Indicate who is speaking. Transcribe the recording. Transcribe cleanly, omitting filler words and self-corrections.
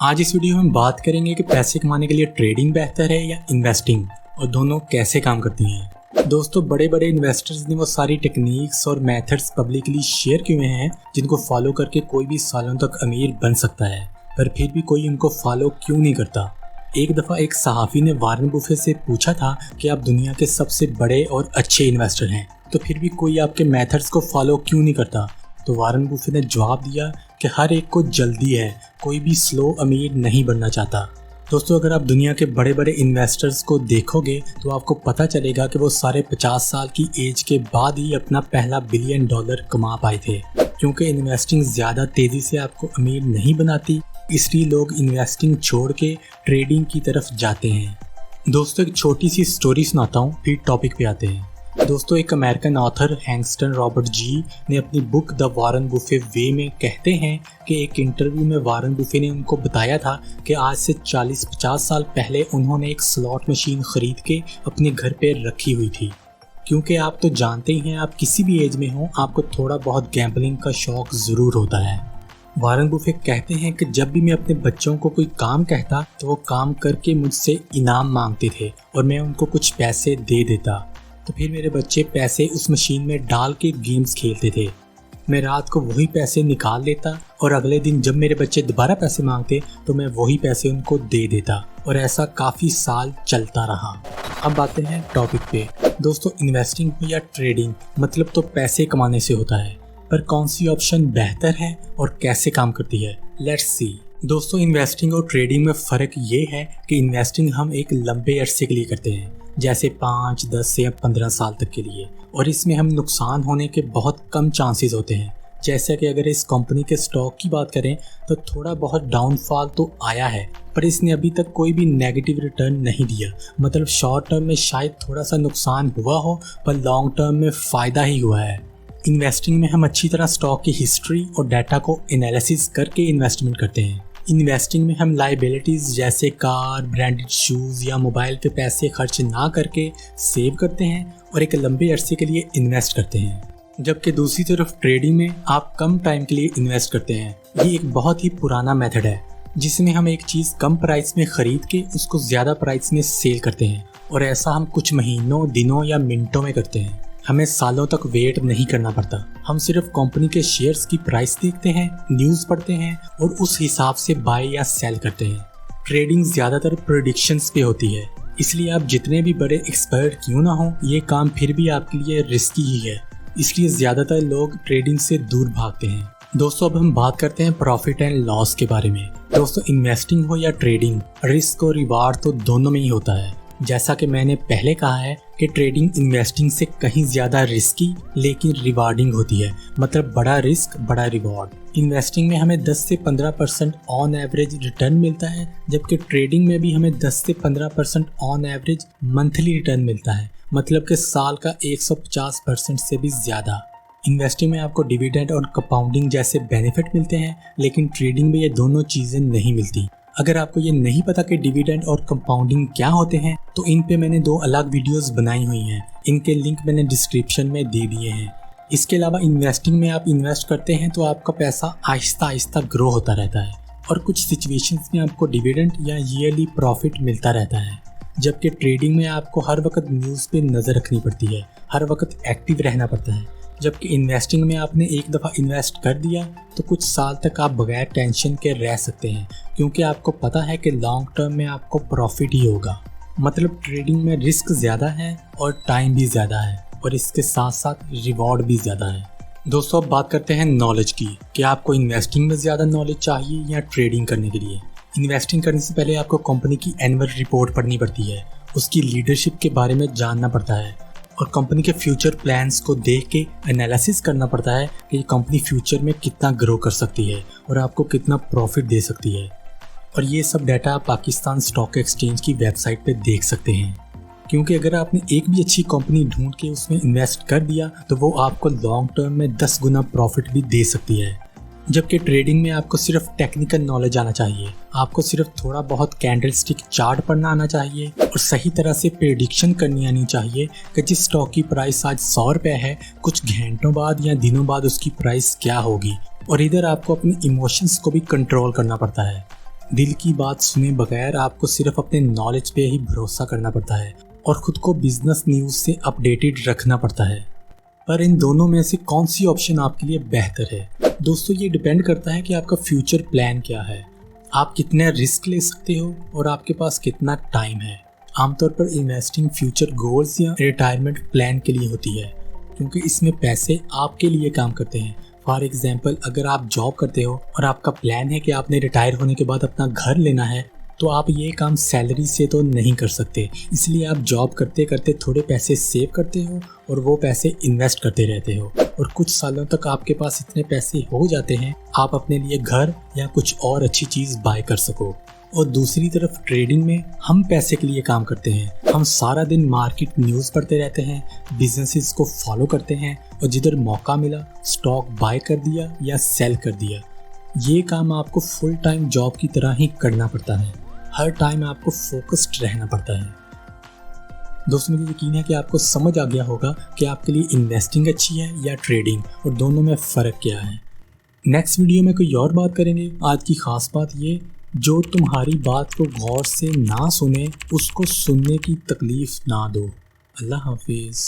Speaker 1: आज इस वीडियो में हम बात करेंगे कि पैसे कमाने के लिए ट्रेडिंग बेहतर है या इन्वेस्टिंग, और दोनों कैसे काम करती हैं। दोस्तों, बड़े बड़े इन्वेस्टर्स ने वो सारी टेक्निक्स और मेथड्स पब्लिकली शेयर किए हैं जिनको फॉलो करके कोई भी सालों तक अमीर बन सकता है, पर फिर भी कोई उनको फॉलो क्यों नहीं करता। एक दफ़ा एक सहाफ़ी ने वारन बुफे से पूछा था कि आप दुनिया के सबसे बड़े और अच्छे इन्वेस्टर हैं, तो फिर भी कोई आपके मेथड्स को फॉलो क्यों नहीं करता। तो वारन बुफे ने जवाब दिया कि हर एक को जल्दी है, कोई भी स्लो अमीर नहीं बनना चाहता। दोस्तों, अगर आप दुनिया के बड़े बड़े इन्वेस्टर्स को देखोगे तो आपको पता चलेगा कि वो सारे 50 साल की एज के बाद ही अपना पहला $1 बिलियन कमा पाए थे। क्योंकि इन्वेस्टिंग ज़्यादा तेज़ी से आपको अमीर नहीं बनाती, इसलिए लोग इन्वेस्टिंग छोड़ के ट्रेडिंग की तरफ जाते हैं। दोस्तों, एक छोटी सी स्टोरी सुनाता हूँ, फिर टॉपिक पे आते हैं। दोस्तों, एक अमेरिकन ऑथर हैंगस्टन रॉबर्ट जी ने अपनी बुक द वारन बुफे वे में कहते हैं कि एक इंटरव्यू में वारन बुफे ने उनको बताया था कि आज से 40-50 साल पहले उन्होंने एक स्लॉट मशीन खरीद के अपने घर पे रखी हुई थी। क्योंकि आप तो जानते ही हैं, आप किसी भी एज में हो, आपको थोड़ा बहुत गैम्बलिंग का शौक ज़रूर होता है। वारन बुफे कहते हैं कि जब भी मैं अपने बच्चों को कोई काम कहता तो वो काम करके मुझसे इनाम मांगते थे और मैं उनको कुछ पैसे दे देता। तो फिर मेरे बच्चे पैसे उस मशीन में डाल के गेम्स खेलते थे। मैं रात को वही पैसे निकाल लेता और अगले दिन जब मेरे बच्चे दोबारा पैसे मांगते तो मैं वही पैसे उनको दे देता, और ऐसा काफ़ी साल चलता रहा। अब आते हैं टॉपिक पे। दोस्तों, इन्वेस्टिंग हो या ट्रेडिंग, मतलब तो पैसे कमाने से होता है, पर कौन सी ऑप्शन बेहतर है और कैसे काम करती है, लेट्स सी। दोस्तों, इन्वेस्टिंग और ट्रेडिंग में फ़र्क ये है कि इन्वेस्टिंग हम एक लंबे अरसे के लिए करते हैं, जैसे 5, 10 या 15 साल तक के लिए, और इसमें हम नुकसान होने के बहुत कम चांसेस होते हैं। जैसे कि अगर इस कंपनी के स्टॉक की बात करें तो थोड़ा बहुत डाउनफॉल तो आया है, पर इसने अभी तक कोई भी नेगेटिव रिटर्न नहीं दिया। मतलब शॉर्ट टर्म में शायद थोड़ा सा नुकसान हुआ हो, पर लॉन्ग टर्म में फ़ायदा ही हुआ है। इन्वेस्टिंग में हम अच्छी तरह स्टॉक की हिस्ट्री और डाटा को एनालिसिस करके इन्वेस्टमेंट करते हैं। इन्वेस्टिंग में हम लाइबिलिटीज़ जैसे कार, ब्रांडेड शूज़ या मोबाइल पे पैसे खर्च ना करके सेव करते हैं और एक लंबे अरसे के लिए इन्वेस्ट करते हैं। जबकि दूसरी तरफ ट्रेडिंग में आप कम टाइम के लिए इन्वेस्ट करते हैं। ये एक बहुत ही पुराना मेथड है जिसमें हम एक चीज़ कम प्राइस में ख़रीद के उसको ज़्यादा प्राइस में सेल करते हैं, और ऐसा हम कुछ महीनों, दिनों या मिनटों में करते हैं। हमें सालों तक वेट नहीं करना पड़ता। हम सिर्फ कंपनी के शेयर्स की प्राइस देखते हैं, न्यूज़ पढ़ते हैं और उस हिसाब से बाय या सेल करते हैं। ट्रेडिंग ज़्यादातर प्रेडिक्शंस पे होती है, इसलिए आप जितने भी बड़े एक्सपर्ट क्यों ना हो, ये काम फिर भी आपके लिए रिस्की ही है। इसलिए ज़्यादातर लोग ट्रेडिंग से दूर भागते हैं। दोस्तों, अब हम बात करते हैं प्रॉफिट एंड लॉस के बारे में। दोस्तों, इन्वेस्टिंग हो या ट्रेडिंग, रिस्क और रिवार्ड तो दोनों में ही होता है। जैसा कि मैंने पहले कहा है कि ट्रेडिंग इन्वेस्टिंग से कहीं ज़्यादा रिस्की लेकिन रिवार्डिंग होती है। मतलब बड़ा रिस्क, बड़ा रिवॉर्ड। इन्वेस्टिंग में हमें 10 से 15% ऑन एवरेज रिटर्न मिलता है, जबकि ट्रेडिंग में भी हमें 10 से 15% ऑन एवरेज मंथली रिटर्न मिलता है। मतलब कि साल का 150% से भी ज़्यादा। इन्वेस्टिंग में आपको डिविडेंड और कंपाउंडिंग जैसे बेनिफिट मिलते हैं, लेकिन ट्रेडिंग में ये दोनों चीज़ें नहीं मिलती। अगर आपको ये नहीं पता कि डिविडेंड और कंपाउंडिंग क्या होते हैं, तो इन पे मैंने 2 अलग वीडियोस बनाई हुई हैं। इनके लिंक मैंने डिस्क्रिप्शन में दे दिए हैं। इसके अलावा इन्वेस्टिंग में आप इन्वेस्ट करते हैं तो आपका पैसा आहिस्ता आहिस्ता ग्रो होता रहता है, और कुछ सिचुएशंस में आपको डिविडेंड या ईयरली प्रॉफिट मिलता रहता है। जबकि ट्रेडिंग में आपको हर वक्त न्यूज़ पे नज़र रखनी पड़ती है, हर वक्त एक्टिव रहना पड़ता है। जबकि इन्वेस्टिंग में आपने एक दफ़ा इन्वेस्ट कर दिया तो कुछ साल तक आप बगैर टेंशन के रह सकते हैं, क्योंकि आपको पता है कि लॉन्ग टर्म में आपको प्रॉफिट ही होगा। मतलब ट्रेडिंग में रिस्क ज़्यादा है और टाइम भी ज़्यादा है, और इसके साथ साथ रिवॉर्ड भी ज़्यादा है। दोस्तों, अब बात करते हैं नॉलेज की कि आपको इन्वेस्टिंग में ज़्यादा नॉलेज चाहिए या ट्रेडिंग करने के लिए। इन्वेस्टिंग करने से पहले आपको कंपनी की एनुअल रिपोर्ट पढ़नी पड़ती है, उसकी लीडरशिप के बारे में जानना पड़ता है, और कंपनी के फ्यूचर प्लान्स को देख के एनालिसिस करना पड़ता है कि ये कंपनी फ्यूचर में कितना ग्रो कर सकती है और आपको कितना प्रॉफिट दे सकती है। और ये सब डाटा आप पाकिस्तान स्टॉक एक्सचेंज की वेबसाइट पे देख सकते हैं। क्योंकि अगर आपने एक भी अच्छी कंपनी ढूंढ के उसमें इन्वेस्ट कर दिया तो वो आपको लॉन्ग टर्म में 10 गुना प्रॉफिट भी दे सकती है। जबकि ट्रेडिंग में आपको सिर्फ टेक्निकल नॉलेज आना चाहिए, आपको सिर्फ थोड़ा बहुत कैंडलस्टिक चार्ट पढ़ना आना चाहिए और सही तरह से प्रेडिक्शन करनी आनी चाहिए कि जिस स्टॉक की प्राइस आज 100 रुपये है, कुछ घंटों बाद या दिनों बाद उसकी प्राइस क्या होगी। और इधर आपको अपने इमोशंस को भी कंट्रोल करना पड़ता है। दिल की बात सुने बगैर आपको सिर्फ अपने नॉलेज पे ही भरोसा करना पड़ता है और खुद को बिजनेस न्यूज़ से अपडेटेड रखना पड़ता है। पर इन दोनों में से कौन सी ऑप्शन आपके लिए बेहतर है? दोस्तों, ये डिपेंड करता है कि आपका फ्यूचर प्लान क्या है, आप कितने रिस्क ले सकते हो और आपके पास कितना टाइम है। आमतौर पर इन्वेस्टिंग फ्यूचर गोल्स या रिटायरमेंट प्लान के लिए होती है, क्योंकि इसमें पैसे आपके लिए काम करते हैं। फॉर एग्जाम्पल, अगर आप जॉब करते हो और आपका प्लान है कि आपने रिटायर होने के बाद अपना घर लेना है, तो आप ये काम सैलरी से तो नहीं कर सकते। इसलिए आप जॉब करते करते थोड़े पैसे सेव करते हो और वो पैसे इन्वेस्ट करते रहते हो, और कुछ सालों तक आपके पास इतने पैसे हो जाते हैं आप अपने लिए घर या कुछ और अच्छी चीज़ बाय कर सको। और दूसरी तरफ ट्रेडिंग में हम पैसे के लिए काम करते हैं। हम सारा दिन मार्केट न्यूज़ पढ़ते रहते हैं, बिजनेसेस को फॉलो करते हैं और जिधर मौका मिला स्टॉक बाय कर दिया या सेल कर दिया। ये काम आपको फुल टाइम जॉब की तरह ही करना पड़ता है। हर टाइम आपको फोकस्ड रहना पड़ता है। दोस्तों, मुझे यकीन है कि आपको समझ आ गया होगा कि आपके लिए इन्वेस्टिंग अच्छी है या ट्रेडिंग, और दोनों में फ़र्क क्या है। नेक्स्ट वीडियो में कोई और बात करेंगे। आज की ख़ास बात ये, जो तुम्हारी बात को गौर से ना सुने उसको सुनने की तकलीफ़ ना दो। अल्लाह हाफिज़।